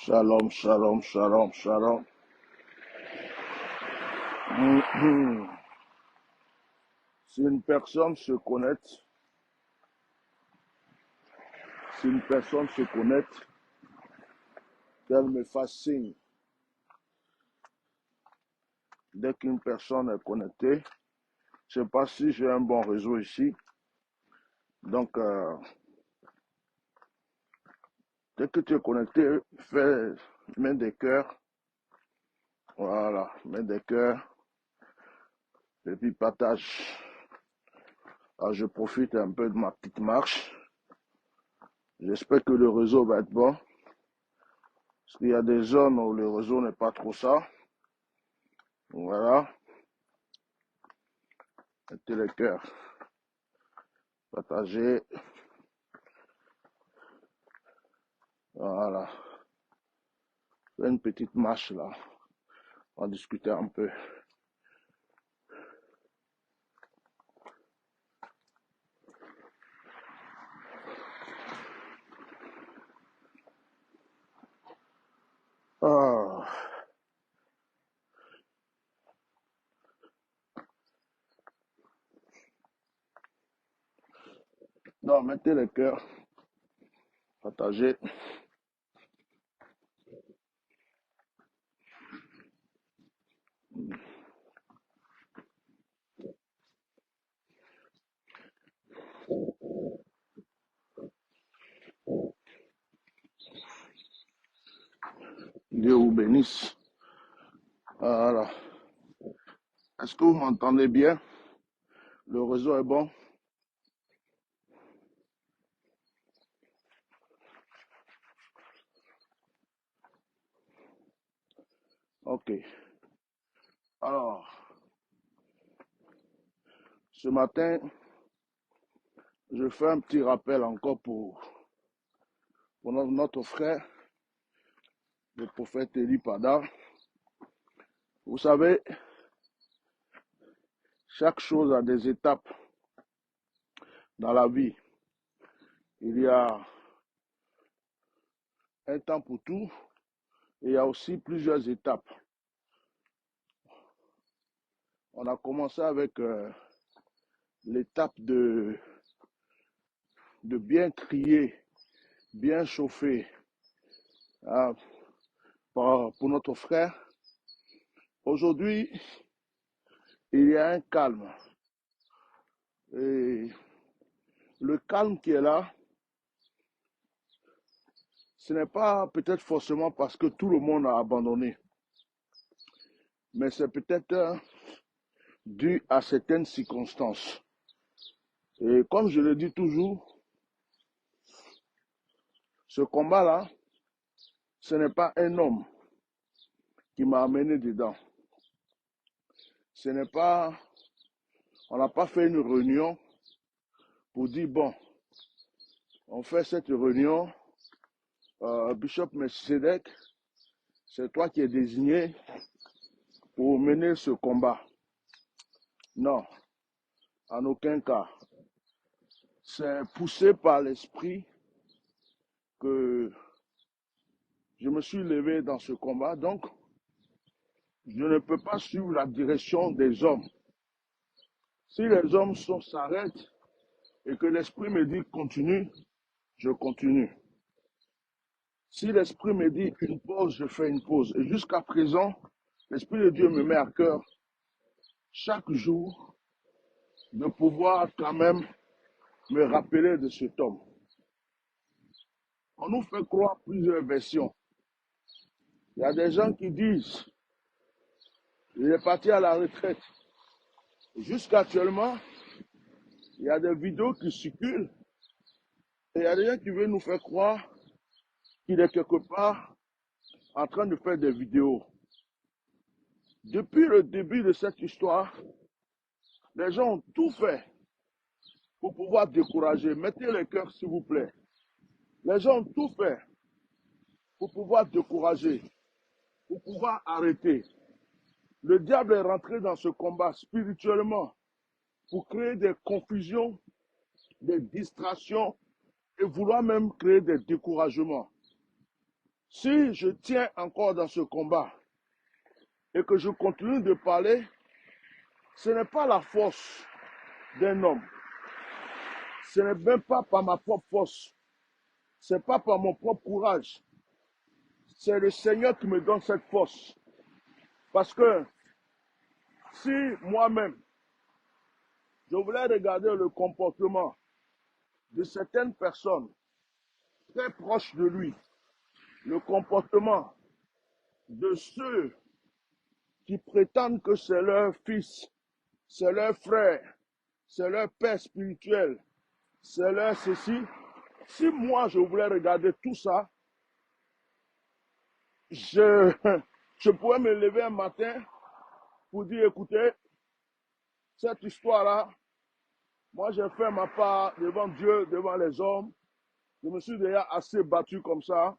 Shalom, shalom, shalom, shalom. Si une personne se connecte, qu'elle me fasse signe. Dès qu'une personne est connectée, je ne sais pas si j'ai un bon réseau ici. Donc, dès que tu es connecté, mets des cœurs. Voilà, mets des cœurs. Et puis partage. Alors, je profite un peu de ma petite marche. J'espère que le réseau va être bon. Parce qu'il y a des zones où le réseau n'est pas trop ça. Voilà. Mettez les cœurs. Partagez. Voilà. Fais une petite marche là. On va discuter un peu. Ah. Non, mettez les cœurs. Partagez. Dieu vous bénisse. Voilà. Est-ce que vous m'entendez bien? Le réseau est bon? Ok. Alors, ce matin, je fais un petit rappel encore pour notre frère, le prophète Eli Pada. Vous savez, chaque chose a des étapes dans la vie. Il y a un temps pour tout et il y a aussi plusieurs étapes. On a commencé avec l'étape de bien crier, bien chauffer pour notre frère. Aujourd'hui, il y a un calme. Et le calme qui est là, ce n'est pas peut-être forcément parce que tout le monde a abandonné, mais c'est peut-être dû à certaines circonstances. Et comme je le dis toujours, ce combat-là, ce n'est pas un homme qui m'a amené dedans. Ce n'est pas, on n'a pas fait une réunion pour dire, bon, on fait cette réunion, Bishop Melchizedek, c'est toi qui es désigné pour mener ce combat. Non, en aucun cas. C'est poussé par l'esprit que je me suis levé dans ce combat. Donc, je ne peux pas suivre la direction des hommes. Si les hommes s'arrêtent et que l'esprit me dit continue, je continue. Si l'esprit me dit une pause, je fais une pause. Et jusqu'à présent, l'esprit de Dieu me met à cœur chaque jour de pouvoir quand même me rappeler de cet homme. On nous fait croire plusieurs versions. Il y a des gens qui disent, il est parti à la retraite. Jusqu'actuellement, il y a des vidéos qui circulent et il y a des gens qui veulent nous faire croire qu'il est quelque part en train de faire des vidéos. Depuis le début de cette histoire, les gens ont tout fait pour pouvoir décourager. Mettez les cœurs, s'il vous plaît. Les gens ont tout fait pour pouvoir décourager, pour pouvoir arrêter. Le diable est rentré dans ce combat spirituellement pour créer des confusions, des distractions et vouloir même créer des découragements. Si je tiens encore dans ce combat et que je continue de parler, ce n'est pas la force d'un homme. Ce n'est même pas par ma propre force. Ce n'est pas par mon propre courage. C'est le Seigneur qui me donne cette force. Parce que si moi-même, je voulais regarder le comportement de certaines personnes très proches de lui, le comportement de ceux qui prétendent que c'est leur fils, c'est leur frère, c'est leur père spirituel, c'est leur ceci. Si moi je voulais regarder tout ça, je, je pourrais me lever un matin pour dire, écoutez, cette histoire-là, moi j'ai fait ma part devant Dieu, devant les hommes. Je me suis déjà assez battu comme ça.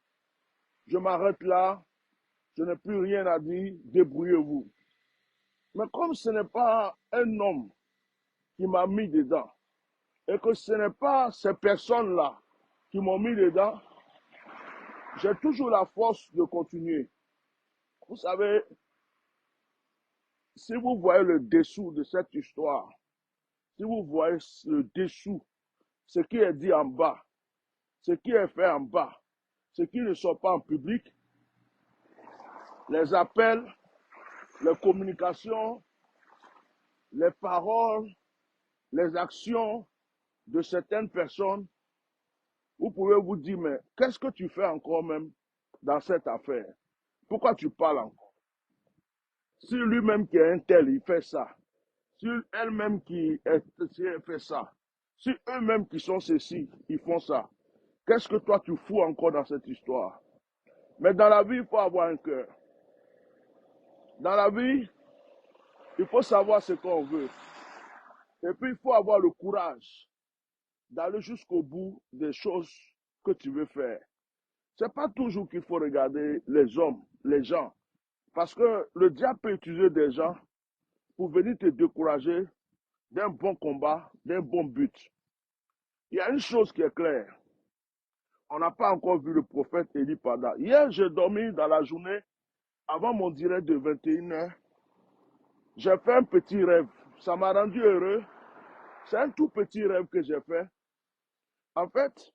Je m'arrête là. Je n'ai plus rien à dire. Débrouillez-vous. Mais comme ce n'est pas un homme qui m'a mis dedans, et que ce n'est pas ces personnes-là qui m'ont mis dedans, j'ai toujours la force de continuer. Vous savez, si vous voyez le dessous de cette histoire, si vous voyez le dessous, ce qui est dit en bas, ce qui est fait en bas, ce qui ne sort pas en public, les appels, les communications, les paroles, les actions de certaines personnes, vous pouvez vous dire, mais qu'est-ce que tu fais encore même dans cette affaire? Pourquoi tu parles encore? Si lui-même qui est un tel, il fait ça. Si elle-même qui fait ça. Si eux-mêmes qui sont ceci, ils font ça. Qu'est-ce que toi tu fous encore dans cette histoire? Mais dans la vie, il faut avoir un cœur. Dans la vie, il faut savoir ce qu'on veut. Et puis, il faut avoir le courage d'aller jusqu'au bout des choses que tu veux faire. C'est pas toujours qu'il faut regarder les hommes, les gens. Parce que le diable peut utiliser des gens pour venir te décourager d'un bon combat, d'un bon but. Il y a une chose qui est claire. On n'a pas encore vu le prophète Élie Pada. Hier, j'ai dormi dans la journée, avant mon direct de 21h. J'ai fait un petit rêve. Ça m'a rendu heureux. C'est un tout petit rêve que j'ai fait. En fait,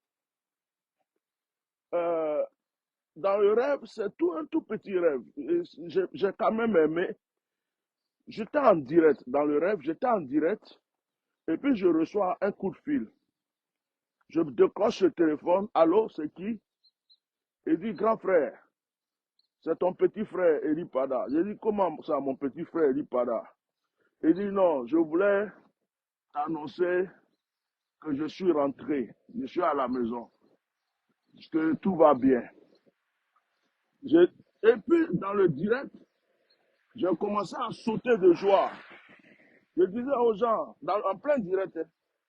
euh, dans le rêve, c'est tout un tout petit rêve. J'ai quand même aimé. J'étais en direct. Dans le rêve, j'étais en direct. Et puis, je reçois un coup de fil. Je décroche le téléphone. Allô, c'est qui? Il dit, grand frère, c'est ton petit frère, Eli Pada. J'ai dit, comment ça, mon petit frère, Eli Pada? Il dit, non, je voulais t'annoncer que je suis rentré. Je suis à la maison. Que tout va bien. Et puis, dans le direct, j'ai commencé à sauter de joie. Je disais aux gens, en plein direct,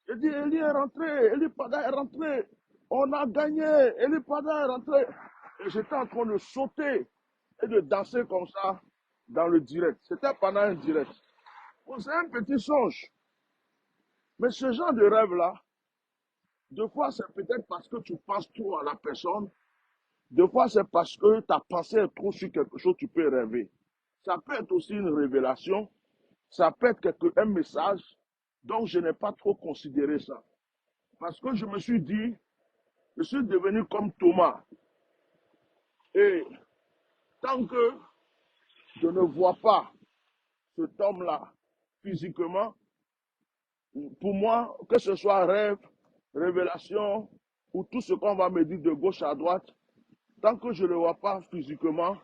je dis, Eli est rentré, Eli Pada est rentré, on a gagné, Eli Pada est rentré. Et j'étais en train de sauter et de danser comme ça dans le direct. C'était pendant un direct. Bon, c'est un petit songe. Mais ce genre de rêve-là, deux fois c'est peut-être parce que tu penses trop à la personne, deux fois c'est parce que ta pensée est trop sur quelque chose, tu peux rêver. Ça peut être aussi une révélation, ça peut être un message, donc je n'ai pas trop considéré ça. Parce que je me suis dit, je suis devenu comme Thomas. Et tant que je ne vois pas cet homme-là physiquement, pour moi, que ce soit rêve, révélation ou tout ce qu'on va me dire de gauche à droite, tant que je ne le vois pas physiquement,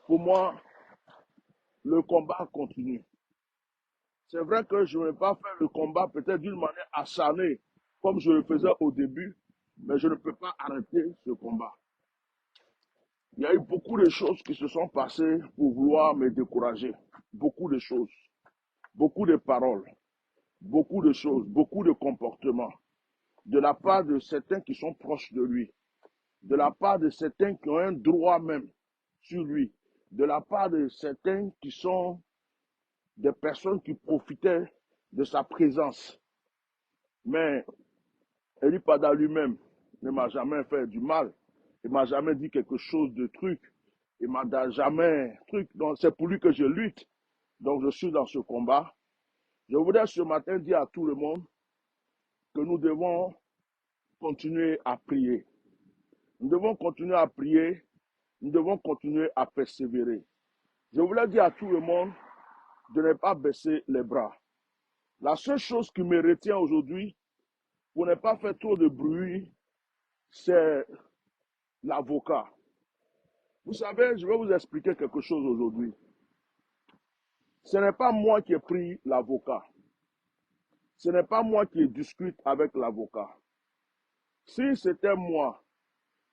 pour moi, le combat continue. C'est vrai que je ne vais pas faire le combat peut-être d'une manière acharnée, comme je le faisais au début, mais je ne peux pas arrêter ce combat. Il y a eu beaucoup de choses qui se sont passées pour vouloir me décourager. Beaucoup de choses, beaucoup de paroles, beaucoup de choses, beaucoup de comportements de la part de certains qui sont proches de lui, de la part de certains qui ont un droit même sur lui, de la part de certains qui sont des personnes qui profitaient de sa présence. Mais Eli Pada lui-même ne m'a jamais fait du mal. Il m'a jamais dit quelque chose de truc. Il m'a jamais truc. Donc, c'est pour lui que je lutte. Donc, je suis dans ce combat. Je voudrais ce matin dire à tout le monde que nous devons continuer à prier. Nous devons continuer à prier. Nous devons continuer à persévérer. Je voulais dire à tout le monde de ne pas baisser les bras. La seule chose qui me retient aujourd'hui, pour ne pas faire trop de bruit, c'est l'avocat. Vous savez, je vais vous expliquer quelque chose aujourd'hui. Ce n'est pas moi qui ai pris l'avocat. Ce n'est pas moi qui discute avec l'avocat. Si c'était moi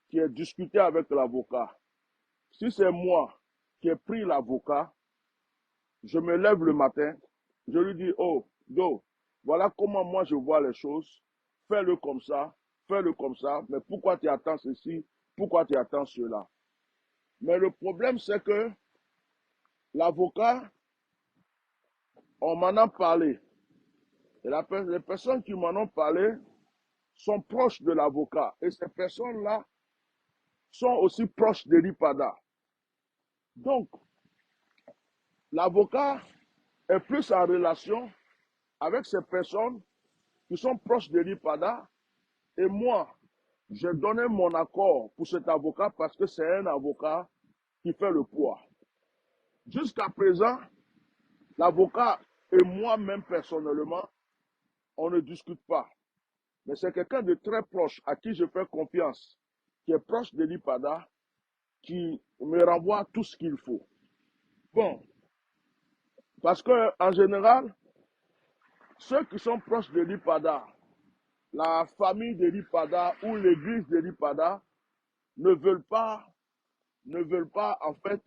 qui ai discuté avec l'avocat, si c'est moi qui ai pris l'avocat, je me lève le matin, je lui dis, oh, Do, voilà comment moi je vois les choses, fais-le comme ça, mais pourquoi tu attends ceci, pourquoi tu attends cela? Mais le problème, c'est que l'avocat, on m'en a parlé. Et les personnes qui m'en ont parlé sont proches de l'avocat. Et ces personnes-là sont aussi proches de l'IPADA. Donc, l'avocat est plus en relation avec ces personnes qui sont proches de l'IPADA. Et moi, j'ai donné mon accord pour cet avocat parce que c'est un avocat qui fait le poids. Jusqu'à présent, l'avocat et moi-même personnellement, on ne discute pas. Mais c'est quelqu'un de très proche à qui je fais confiance, qui est proche de l'IPADA, qui me renvoie tout ce qu'il faut. Bon, parce que en général, ceux qui sont proches de l'IPADA, la famille de l'IPADA ou l'église de l'IPADA ne veulent pas, en fait,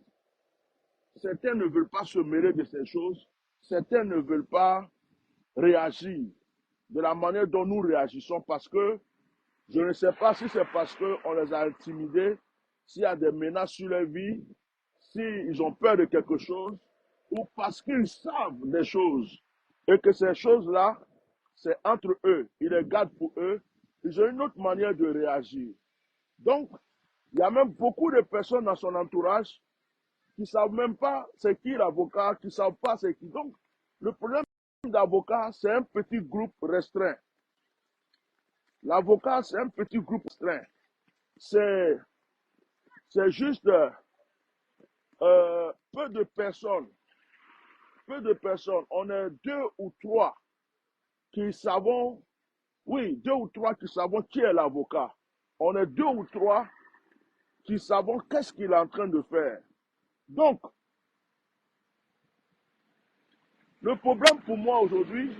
certains ne veulent pas se mêler de ces choses, certains ne veulent pas réagir de la manière dont nous réagissons parce que je ne sais pas si c'est parce qu'on les a intimidés, s'il y a des menaces sur leur vie, s'ils ont peur de quelque chose, ou parce qu'ils savent des choses et que ces choses-là, c'est entre eux, ils les gardent pour eux, ils ont une autre manière de réagir. Donc, il y a même beaucoup de personnes dans son entourage qui ne savent même pas c'est qui l'avocat, qui ne savent pas c'est qui. Donc, le problème d'avocat, c'est un petit groupe restreint. L'avocat, c'est un petit groupe restreint. C'est juste peu de personnes. Peu de personnes. On est deux ou trois qui savons, oui, deux ou trois qui savons qui est l'avocat. On est deux ou trois qui savons qu'est-ce qu'il est en train de faire. Donc, le problème pour moi aujourd'hui,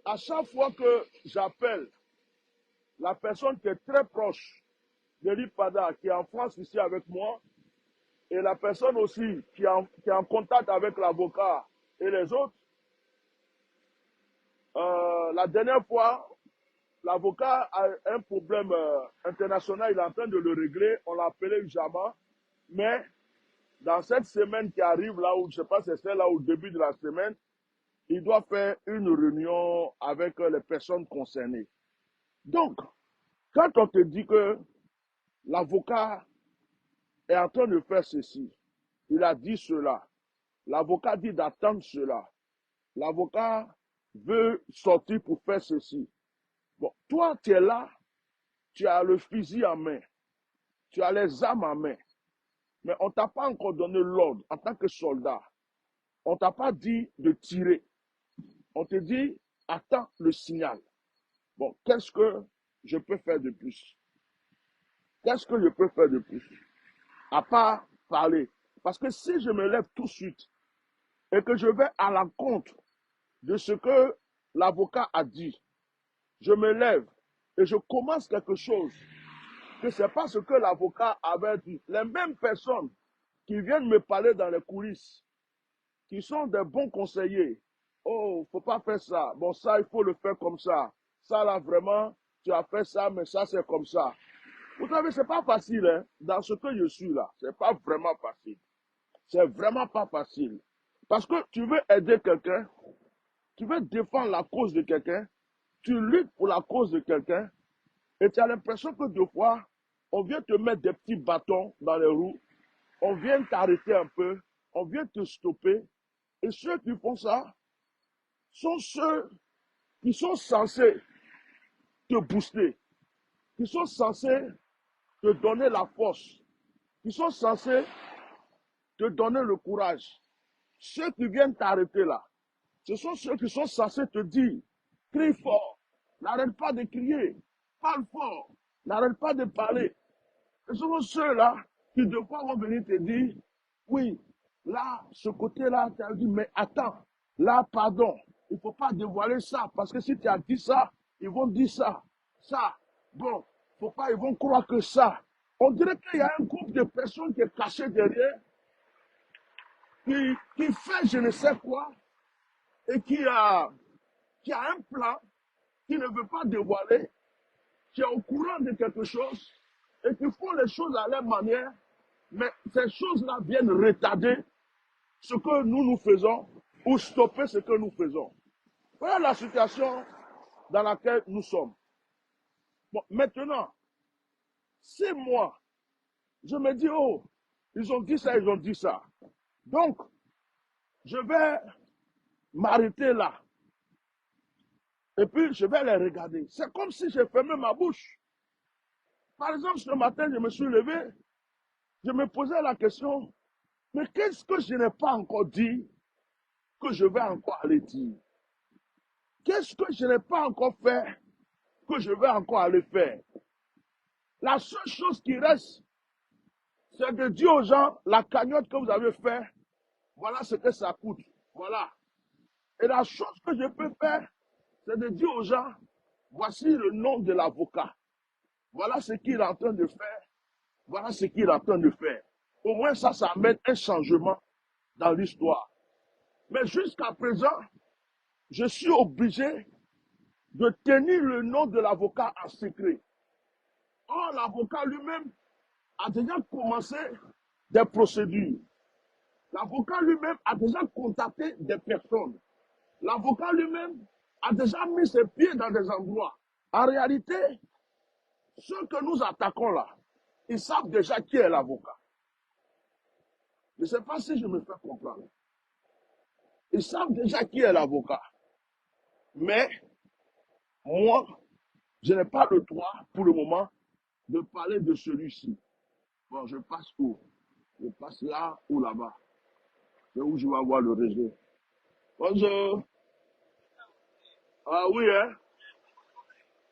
à chaque fois que j'appelle la personne qui est très proche de l'IPADA, qui est en France ici avec moi, et la personne aussi qui est en contact avec l'avocat et les autres, la dernière fois, l'avocat a un problème international, il est en train de le régler, on l'a appelé urgemment, mais dans cette semaine qui arrive là, où je ne sais pas si c'est celle-là au début de la semaine, il doit faire une réunion avec les personnes concernées. Donc, quand on te dit que l'avocat est en train de faire ceci, il a dit cela, l'avocat dit d'attendre cela, l'avocat veut sortir pour faire ceci. Bon, toi, tu es là, tu as le fusil en main, tu as les armes en main, mais on ne t'a pas encore donné l'ordre en tant que soldat. On ne t'a pas dit de tirer. On te dit, attends le signal. Bon, qu'est-ce que je peux faire de plus? Qu'est-ce que je peux faire de plus? À part parler. Parce que si je me lève tout de suite et que je vais à l'encontre de ce que l'avocat a dit, je me lève et je commence quelque chose que ce n'est pas ce que l'avocat avait dit. Les mêmes personnes qui viennent me parler dans les coulisses, qui sont des bons conseillers. Oh, il ne faut pas faire ça. Bon, ça, il faut le faire comme ça. Ça, là, vraiment, tu as fait ça, mais ça, c'est comme ça. Vous savez, ce n'est pas facile, hein, dans ce que je suis là. Ce n'est pas vraiment facile. C'est vraiment pas facile. Parce que tu veux aider quelqu'un, tu veux défendre la cause de quelqu'un, tu luttes pour la cause de quelqu'un, Et tu as l'impression que deux fois, on vient te mettre des petits bâtons dans les roues, on vient t'arrêter un peu, on vient te stopper. Et ceux qui font ça sont ceux qui sont censés te booster, qui sont censés te donner la force, qui sont censés te donner le courage. Ceux qui viennent t'arrêter là, ce sont ceux qui sont censés te dire, crie fort, n'arrête pas de crier, parle fort, n'arrête pas de parler. Ce sont ceux-là qui de fois vont venir te dire, oui, là, ce côté-là, tu as dit, mais attends, là, pardon, il ne faut pas dévoiler ça, parce que si tu as dit ça, ils vont dire ça, ça. Bon, faut pas, ils vont croire que ça. On dirait qu'il y a un groupe de personnes qui est caché derrière, qui fait je ne sais quoi, et qui a un plan, qui ne veut pas dévoiler, qui est au courant de quelque chose, et qui font les choses à leur manière, mais ces choses-là viennent retarder ce que nous faisons ou stopper ce que nous faisons. Voilà la situation dans laquelle nous sommes. Bon, maintenant, si moi, je me dis, oh, ils ont dit ça, ils ont dit ça. Donc, je vais m'arrêter là. Et puis, je vais les regarder. C'est comme si j'ai fermé ma bouche. Par exemple, ce matin, je me suis levé, je me posais la question, mais qu'est-ce que je n'ai pas encore dit que je vais encore aller dire? Qu'est-ce que je n'ai pas encore fait que je vais encore aller faire? La seule chose qui reste, c'est de dire aux gens, la cagnotte que vous avez fait, voilà ce que ça coûte. Voilà. Et la chose que je peux faire, c'est de dire aux gens, voici le nom de l'avocat. Voilà ce qu'il est en train de faire. Voilà ce qu'il est en train de faire. Au moins ça amène un changement dans l'histoire. Mais jusqu'à présent, je suis obligé de tenir le nom de l'avocat en secret. Or, l'avocat lui-même a déjà commencé des procédures. L'avocat lui-même a déjà contacté des personnes. L'avocat lui-même a déjà mis ses pieds dans des endroits. En réalité, ceux que nous attaquons là, ils savent déjà qui est l'avocat. Je ne sais pas si je me fais comprendre. Ils savent déjà qui est l'avocat. Mais moi, je n'ai pas le droit pour le moment de parler de celui-ci. Bon, je passe où? Je passe là ou là-bas. C'est où je vais avoir le réseau. Bonjour. Ah oui, hein?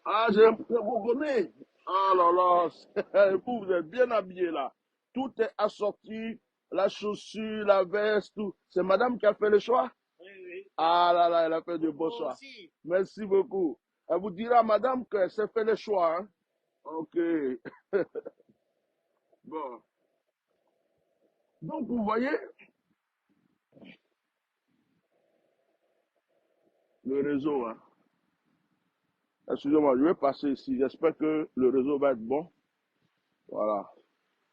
Ah, je vous connais. Ah là là, vous êtes bien habillé là. Tout est assorti, la chaussure, la veste, tout. C'est madame qui a fait le choix? Ah là là, elle a fait de beaux choix. Merci beaucoup. Elle vous dira, madame, qu'elle s'est fait le choix. Hein? Ok. Bon. Donc, vous voyez, le réseau. Hein? Excusez-moi, je vais passer ici. J'espère que le réseau va être bon. Voilà.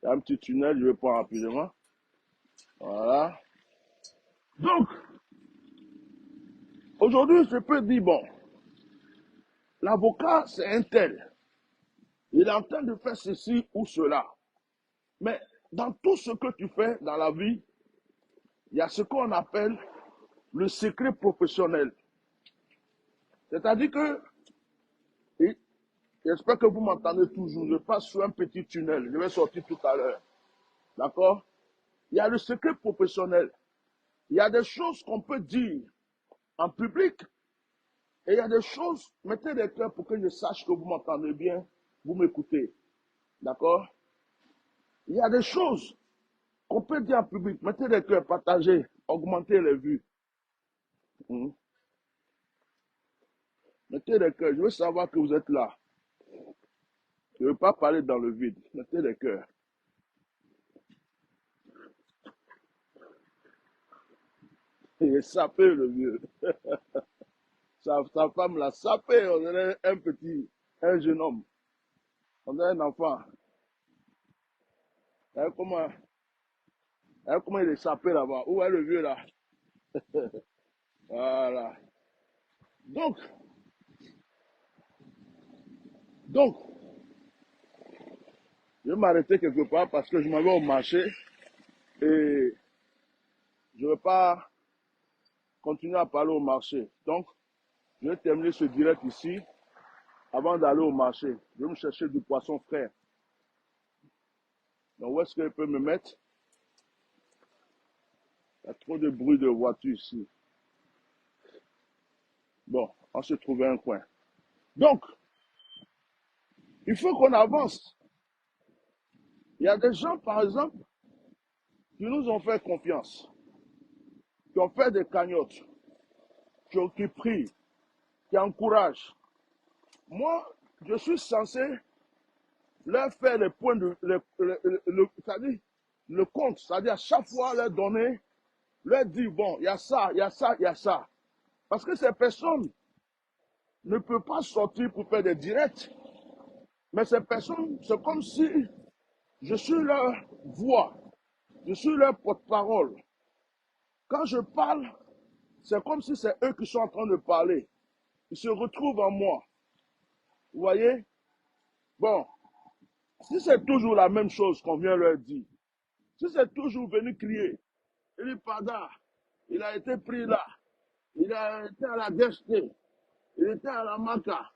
Il y a un petit tunnel, je vais prendre rapidement. Voilà. Donc, aujourd'hui, je peux dire, bon, l'avocat, c'est un tel. Il est en train de faire ceci ou cela. Mais dans tout ce que tu fais dans la vie, il y a ce qu'on appelle le secret professionnel. C'est-à-dire que, et j'espère que vous m'entendez toujours, je passe sur un petit tunnel, je vais sortir tout à l'heure. D'accord? Il y a le secret professionnel. Il y a des choses qu'on peut dire en public et il y a des choses, mettez des cœurs pour que je sache que vous m'entendez bien, vous m'écoutez. D'accord? Il y a des choses qu'on peut dire en public, mettez des cœurs, partagez, augmentez les vues. Mhm. Mettez des cœurs, je veux savoir que vous êtes là. Je ne veux pas parler dans le vide, mettez des cœurs. Il est sapé le vieux. Sa femme l'a sapé, on dirait un jeune homme, on dirait un enfant. Hein, comment il est sapé là-bas? Où est le vieux là? Voilà. Donc, donc, Je vais m'arrêter quelque part parce que je m'en vais au marché et je ne vais pas continuer à parler au marché. Donc, je vais terminer ce direct ici avant d'aller au marché. Je vais me chercher du poisson frais. Donc, où est-ce que je peux me mettre? Il y a trop de bruit de voiture ici. Bon, on se trouve un coin. Donc, il faut qu'on avance. Il y a des gens, par exemple, qui nous ont fait confiance, qui ont fait des cagnottes, qui prient, qui encouragent. Moi, je suis censé leur faire les points de, c'est-à-dire le compte, c'est-à-dire à chaque fois leur donner, leur dire, bon, il y a ça, il y a ça, il y a ça. Parce que ces personnes ne peuvent pas sortir pour faire des directs, mais ces personnes, c'est comme si je suis leur voix, je suis leur porte-parole. Quand je parle, c'est comme si c'est eux qui sont en train de parler. Ils se retrouvent en moi. Vous voyez? Bon, si c'est toujours la même chose qu'on vient leur dire, si c'est toujours venu crier, il dit, Pada, il a été pris là, il a été à la DST, il était à la Maca,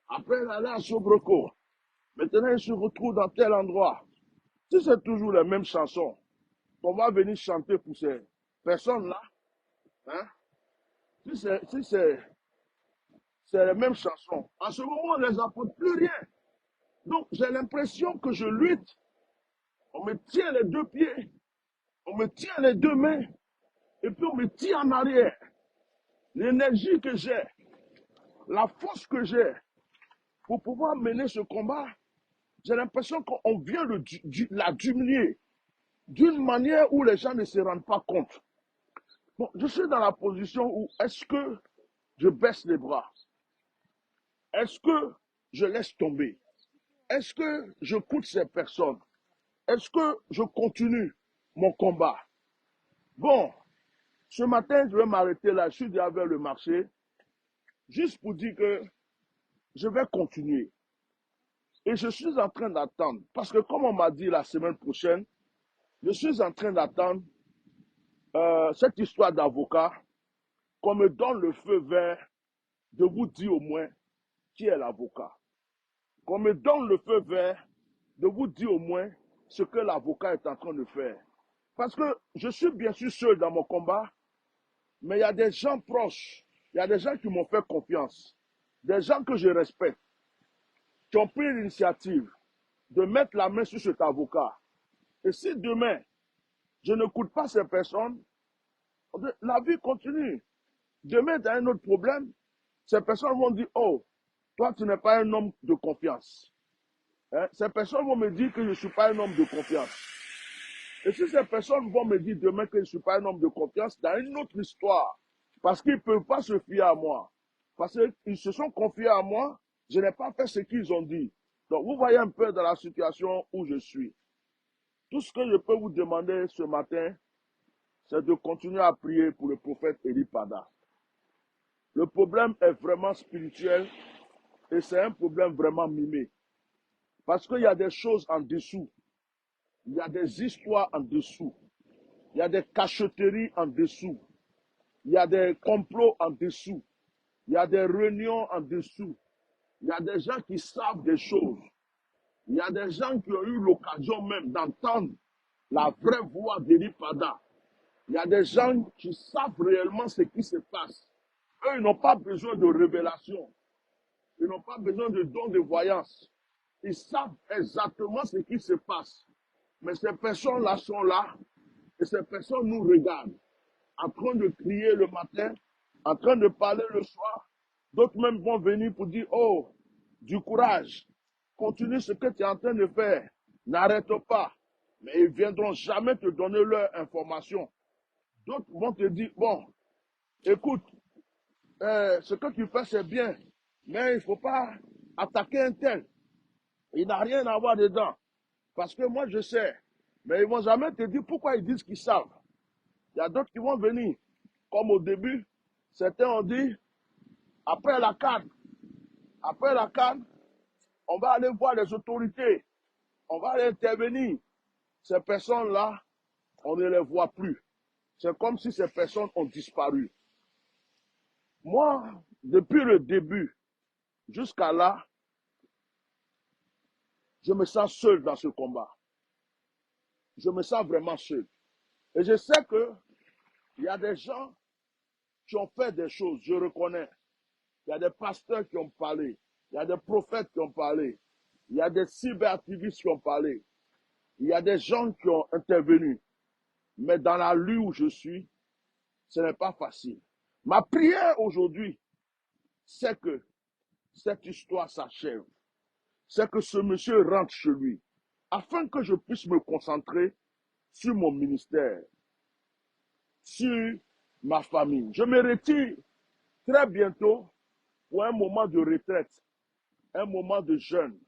après il allait à Sobroko, maintenant il se retrouve dans tel endroit. Si c'est toujours les mêmes chansons qu'on va venir chanter pour ces personnes-là, hein, si c'est les mêmes chansons, en ce moment on ne les apporte plus rien. Donc j'ai l'impression que je lutte, on me tient les deux pieds, on me tient les deux mains, et puis on me tire en arrière. L'énergie que j'ai, la force que j'ai pour pouvoir mener ce combat, j'ai l'impression qu'on vient de la diminuer d'une manière où les gens ne se rendent pas compte. Bon, je suis dans la position où est-ce que je baisse les bras? Est-ce que je laisse tomber? Est-ce que je coûte ces personnes? Est-ce que je continue mon combat? Bon, ce matin, je vais m'arrêter là. Je suis déjà vers le marché, juste pour dire que je vais continuer. Et je suis en train d'attendre. Parce que comme on m'a dit la semaine prochaine, je suis en train d'attendre cette histoire d'avocat, qu'on me donne le feu vert de vous dire au moins qui est l'avocat. Qu'on me donne le feu vert de vous dire au moins ce que l'avocat est en train de faire. Parce que je suis bien sûr seul dans mon combat, mais il y a des gens proches, il y a des gens qui m'ont fait confiance, des gens que je respecte, qui ont pris l'initiative de mettre la main sur cet avocat. Et si demain, je n'écoute pas ces personnes, la vie continue. Demain, tu as un autre problème, ces personnes vont dire, oh, toi, tu n'es pas un homme de confiance. Hein? Ces personnes vont me dire que je ne suis pas un homme de confiance. Et si ces personnes vont me dire demain que je ne suis pas un homme de confiance, dans une autre histoire, parce qu'ils ne peuvent pas se fier à moi, parce qu'ils se sont confiés à moi, je n'ai pas fait ce qu'ils ont dit. Donc, vous voyez un peu dans la situation où je suis. Tout ce que je peux vous demander ce matin, c'est de continuer à prier pour le prophète Eli Pada. Le problème est vraiment spirituel et c'est un problème vraiment mimé. Parce qu'il y a des choses en dessous. Il y a des histoires en dessous. Il y a des cachotteries en dessous. Il y a des complots en dessous. Il y a des réunions en dessous. Il y a des gens qui savent des choses. Il y a des gens qui ont eu l'occasion même d'entendre la vraie voix d'Eli Pada. Il y a des gens qui savent réellement ce qui se passe. Eux, ils n'ont pas besoin de révélation. Ils n'ont pas besoin de dons de voyance. Ils savent exactement ce qui se passe. Mais ces personnes-là sont là et ces personnes nous regardent, en train de crier le matin, en train de parler le soir. D'autres même vont venir pour dire, oh, du courage, continue ce que tu es en train de faire, n'arrête pas. Mais ils ne viendront jamais te donner leur information. D'autres vont te dire, bon, écoute, ce que tu fais, c'est bien, mais il ne faut pas attaquer un tel. Il n'a rien à voir dedans. Parce que moi, je sais. Mais ils ne vont jamais te dire pourquoi ils disent qu'ils savent. Il y a d'autres qui vont venir. Comme au début, certains ont dit, après la CAN, on va aller voir les autorités. on va intervenir. Ces personnes-là, on ne les voit plus. C'est comme si ces personnes ont disparu. Moi, depuis le début jusqu'à là, je me sens seul dans ce combat. Je me sens vraiment seul. Et je sais qu'il y a des gens qui ont fait des choses, je reconnais. Il y a des pasteurs qui ont parlé. Il y a des prophètes qui ont parlé. Il y a des cyberactivistes qui ont parlé. Il y a des gens qui ont intervenu. Mais dans la rue où je suis, ce n'est pas facile. Ma prière aujourd'hui, c'est que cette histoire s'achève. C'est que ce monsieur rentre chez lui, afin que je puisse me concentrer sur mon ministère, sur ma famille. Je me retire très bientôt pour un moment de retraite, un moment de jeûne.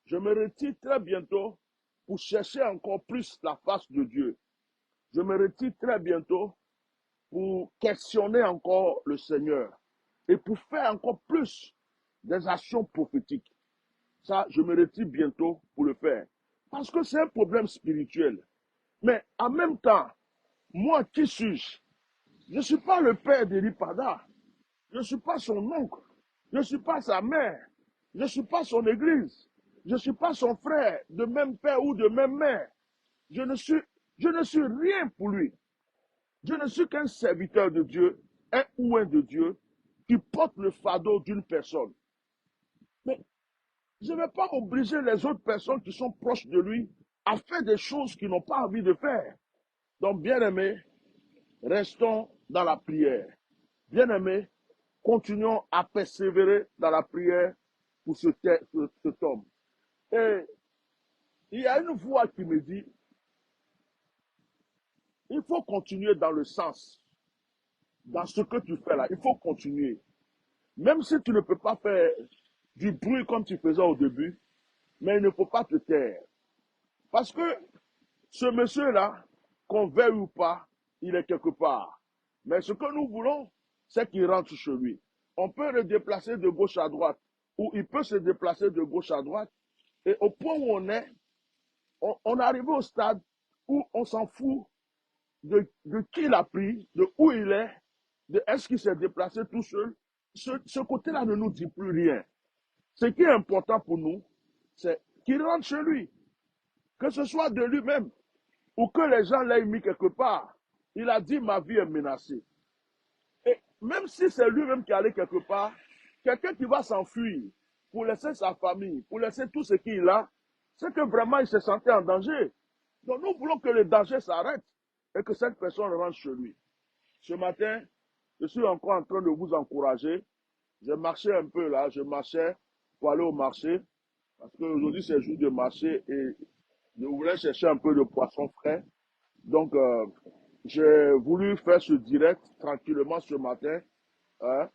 Je me retire très bientôt pour chercher encore plus la face de Dieu. Je me retire très bientôt pour questionner encore le Seigneur et pour faire encore plus des actions prophétiques. Ça, je me retire bientôt pour le faire. Parce que c'est un problème spirituel. Mais en même temps, moi, qui suis-je? Je ne suis pas le père d'Elipada. Je ne suis pas son oncle. Je ne suis pas sa mère. Je ne suis pas son église. Je ne suis pas son frère de même père ou de même mère. Je ne suis rien pour lui. Je ne suis qu'un serviteur de Dieu, un ouin de Dieu, qui porte le fardeau d'une personne. Mais je ne vais pas obliger les autres personnes qui sont proches de lui à faire des choses qu'ils n'ont pas envie de faire. Donc, bien-aimés, restons dans la prière. Bien-aimés, continuons à persévérer dans la prière pour cet homme. Et il y a une voix qui me dit, il faut continuer dans le sens, dans ce que tu fais là. Il faut continuer. Même si tu ne peux pas faire du bruit comme tu faisais au début, mais il ne faut pas te taire. Parce que ce monsieur-là, qu'on veuille ou pas, il est quelque part. Mais ce que nous voulons, c'est qu'il rentre chez lui. On peut le déplacer de gauche à droite, ou il peut se déplacer de gauche à droite. Et au point où on est, on est arrivé au stade où on s'en fout de qui il a pris, de où il est, de est-ce qu'il s'est déplacé tout seul. Ce côté-là ne nous dit plus rien. Ce qui est important pour nous, c'est qu'il rentre chez lui, que ce soit de lui-même ou que les gens l'aient mis quelque part. Il a dit, ma vie est menacée. Et même si c'est lui-même qui allait quelque part, quelqu'un qui va s'enfuir pour laisser sa famille, pour laisser tout ce qu'il a, c'est que vraiment il se sentait en danger. Donc nous voulons que le danger s'arrête et que cette personne rentre chez lui. Ce matin, je suis encore en train de vous encourager. Je marchais un peu là, je marchais pour aller au marché, parce qu'aujourd'hui c'est jour de marché et je voulais chercher un peu de poisson frais. Donc, j'ai voulu faire ce direct tranquillement ce matin, hein,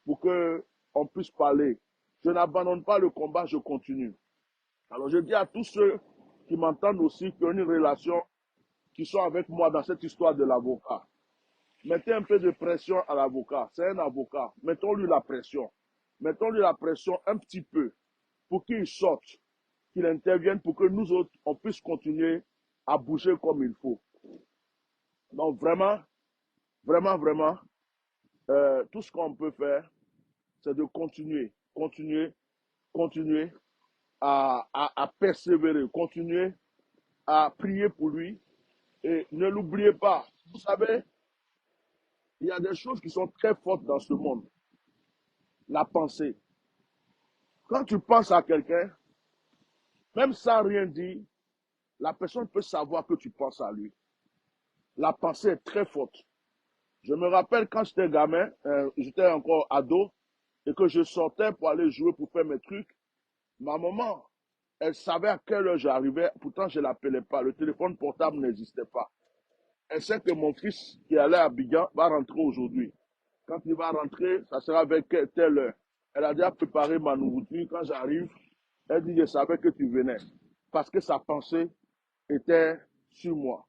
pour que on puisse parler. Je n'abandonne pas le combat, je continue. Alors, je dis à tous ceux qui m'entendent aussi, qui ont une relation, qui sont avec moi dans cette histoire de l'avocat. Mettez un peu de pression à l'avocat. C'est un avocat. Mettons-lui la pression. Mettons-lui la pression un petit peu pour qu'il sorte, qu'il intervienne pour que nous autres, on puisse continuer à bouger comme il faut. Donc vraiment, vraiment, vraiment, tout ce qu'on peut faire, c'est de continuer, continuer, continuer à persévérer, continuer à prier pour lui. Et ne l'oubliez pas, vous savez, il y a des choses qui sont très fortes dans ce monde. La pensée. Quand tu penses à quelqu'un, même sans rien dire, la personne peut savoir que tu penses à lui. La pensée est très forte. Je me rappelle quand j'étais gamin, j'étais encore ado, et que je sortais pour aller jouer, pour faire mes trucs. Ma maman, elle savait à quelle heure j'arrivais, pourtant je ne l'appelais pas. Le téléphone portable n'existait pas. Elle sait que mon fils qui allait à Abidjan va rentrer aujourd'hui. Quand il va rentrer, ça sera avec telle heure. Elle a déjà préparé ma nourriture. Quand j'arrive, elle dit, je savais que tu venais. Parce que sa pensée était sur moi.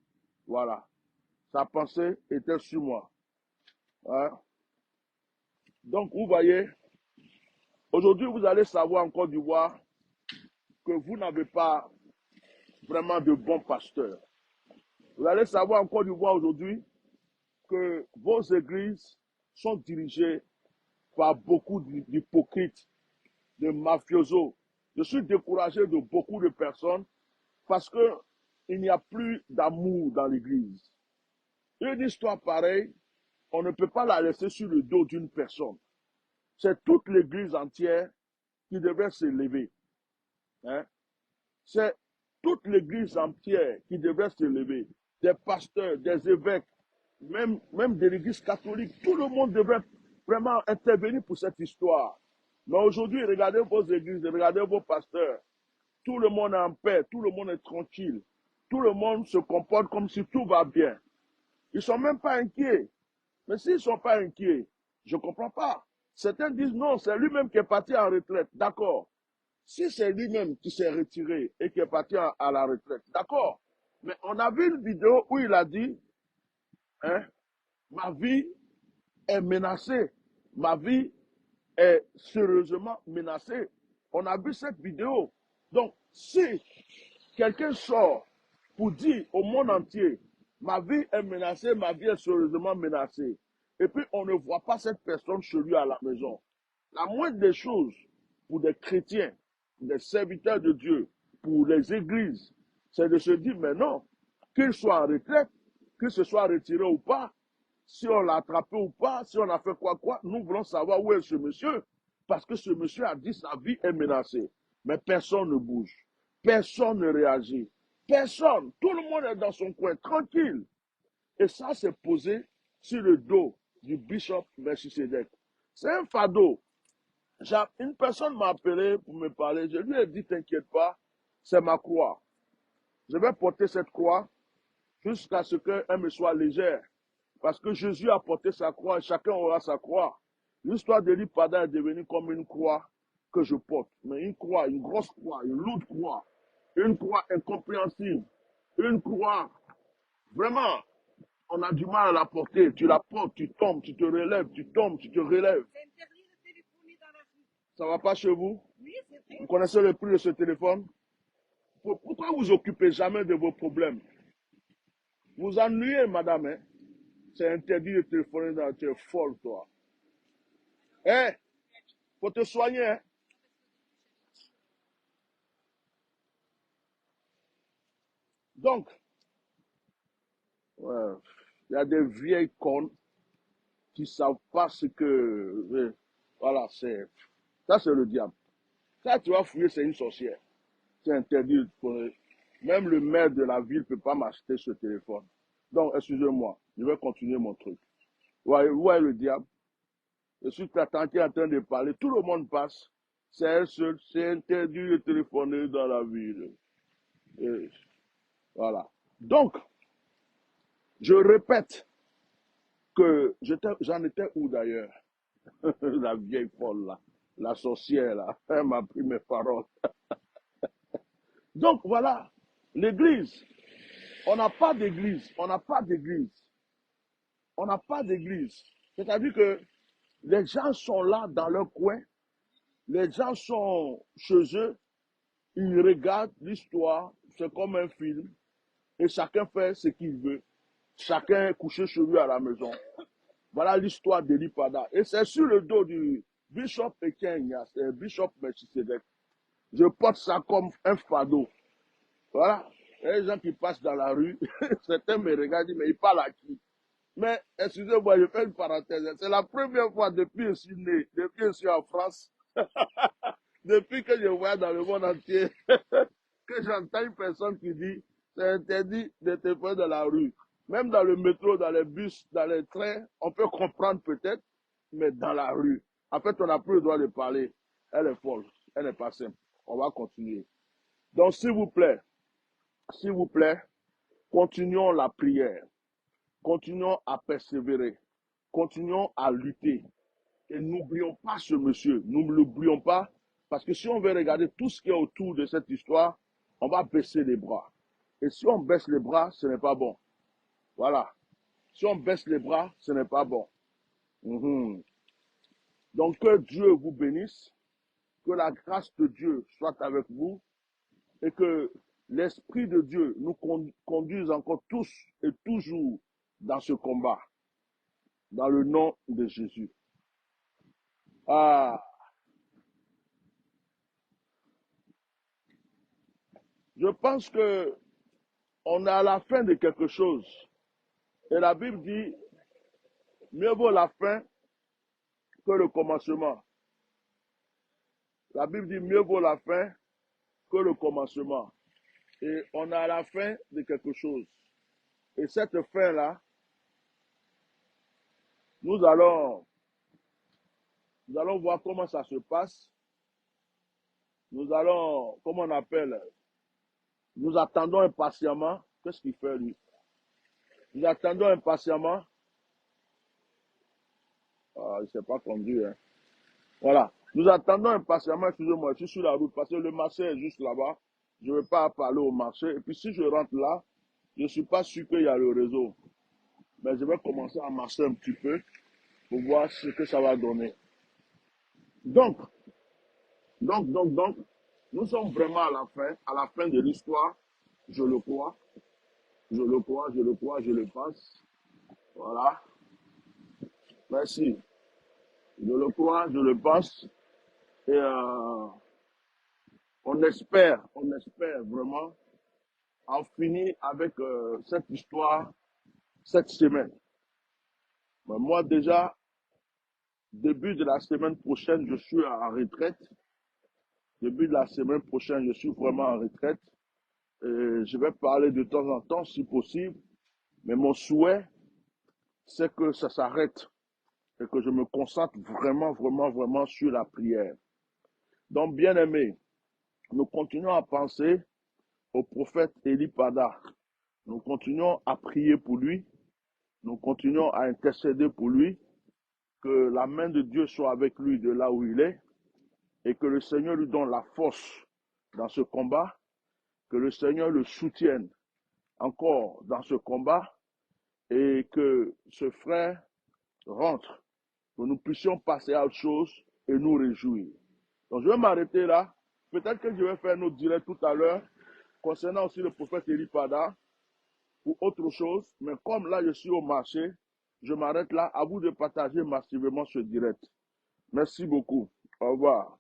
Voilà. Sa pensée était sur moi. Hein? Donc, vous voyez, aujourd'hui, vous allez savoir en Côte d'Ivoire que vous n'avez pas vraiment de bons pasteurs. Vous allez savoir en Côte d'Ivoire aujourd'hui que vos églises sont dirigées par beaucoup d'hypocrites, de mafiosos. Je suis découragé de beaucoup de personnes parce qu'il n'y a plus d'amour dans l'église. Une histoire pareille, on ne peut pas la laisser sur le dos d'une personne. C'est toute l'église entière qui devrait se lever. Hein? C'est toute l'église entière qui devrait se lever. Des pasteurs, des évêques, même de l'église catholique, tout le monde devrait vraiment intervenir pour cette histoire. Mais aujourd'hui, regardez vos églises, regardez vos pasteurs. Tout le monde est en paix, tout le monde est tranquille. Tout le monde se comporte comme si tout va bien. Ils ne sont même pas inquiets. Mais s'ils ne sont pas inquiets, je ne comprends pas. Certains disent non, c'est lui-même qui est parti en retraite. D'accord. Si c'est lui-même qui s'est retiré et qui est parti à la retraite, d'accord. Mais on a vu une vidéo où il a dit, hein, ma vie est menacée. Ma vie est sérieusement menacée. On a vu cette vidéo. Donc, si quelqu'un sort pour dire au monde entier, ma vie est menacée, ma vie est sérieusement menacée, et puis on ne voit pas cette personne chez lui à la maison, la moindre des choses pour des chrétiens, des serviteurs de Dieu, pour les églises, c'est de se dire, mais non, qu'il soit en retraite, qu'il se soit retiré ou pas, si on l'a attrapé ou pas, si on a fait quoi, nous voulons savoir où est ce monsieur. Parce que ce monsieur a dit sa vie est menacée. Mais personne ne bouge. Personne ne réagit. Personne. Tout le monde est dans son coin, tranquille. Et ça, c'est posé sur le dos du bishop Melchisedec. C'est un fardeau. Une personne m'a appelé pour me parler. Je lui ai dit, t'inquiète pas, c'est ma croix. Je vais porter cette croix jusqu'à ce qu'elle me soit légère. Parce que Jésus a porté sa croix et chacun aura sa croix. L'histoire de l'Ipada est devenue comme une croix que je porte. Mais une croix, une grosse croix, une lourde croix. Une croix incompréhensible. Une croix, vraiment, on a du mal à la porter. Tu la portes, tu tombes, tu te relèves, tu tombes, tu te relèves. Ça ne va pas chez vous? Vous connaissez le prix de ce téléphone? Pourquoi vous occupez jamais de vos problèmes? Vous ennuyez, madame, hein? C'est interdit de téléphoner dans tu es folle, toi. Eh, faut te soigner, hein? Donc, ouais, il y a des vieilles connes qui ne savent pas ce que. Voilà, ça c'est le diable. Ça, tu vas fouiller, c'est une sorcière. C'est interdit. Même le maire de la ville ne peut pas m'acheter ce téléphone. Donc, excusez-moi, je vais continuer mon truc. Où est le diable? Je suis tranquille en train de parler. Tout le monde passe. C'est elle seule. C'est interdit de téléphoner dans la ville. Et voilà. Donc, je répète que j'en étais où d'ailleurs? La vieille folle là, la sorcière là, elle m'a pris mes paroles. Donc voilà, l'église, on n'a pas d'église, on n'a pas d'église, on n'a pas d'église. C'est-à-dire que les gens sont là dans leur coin, les gens sont chez eux, ils regardent l'histoire, c'est comme un film, et chacun fait ce qu'il veut. Chacun est couché chez lui à la maison. Voilà l'histoire de l'Ipada. Et c'est sur le dos du Bishop Ekenya, c'est Bishop Melchisedec. Je porte ça comme un fardeau. Voilà. Il y a des gens qui passent dans la rue, certains me regardent, mais ils parlent à qui? Mais excusez-moi, je fais une parenthèse. C'est la première fois depuis que je suis né, depuis que je suis en France, depuis que je vois dans le monde entier, que j'entends une personne qui dit c'est interdit de te faire dans la rue. Même dans le métro, dans les bus, dans les trains, on peut comprendre peut-être, mais dans la rue. En fait, on n'a plus le droit de parler. Elle est folle. Elle n'est pas simple. On va continuer. Donc, s'il vous plaît, continuons la prière. Continuons à persévérer. Continuons à lutter. Et n'oublions pas ce monsieur. Nous ne l'oublions pas. Parce que si on veut regarder tout ce qui est autour de cette histoire, on va baisser les bras. Et si on baisse les bras, ce n'est pas bon. Voilà. Si on baisse les bras, ce n'est pas bon. Mhm. Donc que Dieu vous bénisse, que la grâce de Dieu soit avec vous et que l'Esprit de Dieu nous conduise encore tous et toujours dans ce combat, dans le nom de Jésus. Ah, je pense que on est à la fin de quelque chose. Et la Bible dit, mieux vaut la fin que le commencement. La Bible dit, mieux vaut la fin que le commencement. Et on est à la fin de quelque chose. Et cette fin-là, nous allons voir comment ça se passe. Nous allons, comment on appelle, nous attendons impatiemment. Qu'est-ce qu'il fait lui? Nous attendons impatiemment. Ah, il ne s'est pas conduit. Hein. Voilà. Nous attendons impatiemment, excusez-moi, je suis sur la route parce que le marché est juste là-bas. Je ne vais pas parler au marché. Et puis si je rentre là, je ne suis pas sûr qu'il y a le réseau. Mais je vais commencer à marcher un petit peu pour voir ce que ça va donner. Donc, nous sommes vraiment à la fin de l'histoire. Je le crois, je le crois, je le crois, je le pense. Voilà. Merci. Je le crois, je le pense. Et on espère vraiment en finir avec cette histoire cette semaine. Mais moi déjà, début de la semaine prochaine, je suis en retraite. Début de la semaine prochaine, je suis vraiment en retraite. Et je vais parler de temps en temps si possible. Mais mon souhait, c'est que ça s'arrête et que je me concentre vraiment sur la prière. Donc, bien aimé, nous continuons à penser au prophète Élie Pada. Nous continuons à prier pour lui. Nous continuons à intercéder pour lui. Que la main de Dieu soit avec lui de là où il est. Et que le Seigneur lui donne la force dans ce combat. Que le Seigneur le soutienne encore dans ce combat. Et que ce frère rentre. Que nous puissions passer à autre chose et nous réjouir. Donc je vais m'arrêter là. Peut-être que je vais faire notre direct tout à l'heure concernant aussi le prophète Élie Pada ou autre chose. Mais comme là je suis au marché, je m'arrête là. À vous de partager massivement ce direct. Merci beaucoup. Au revoir.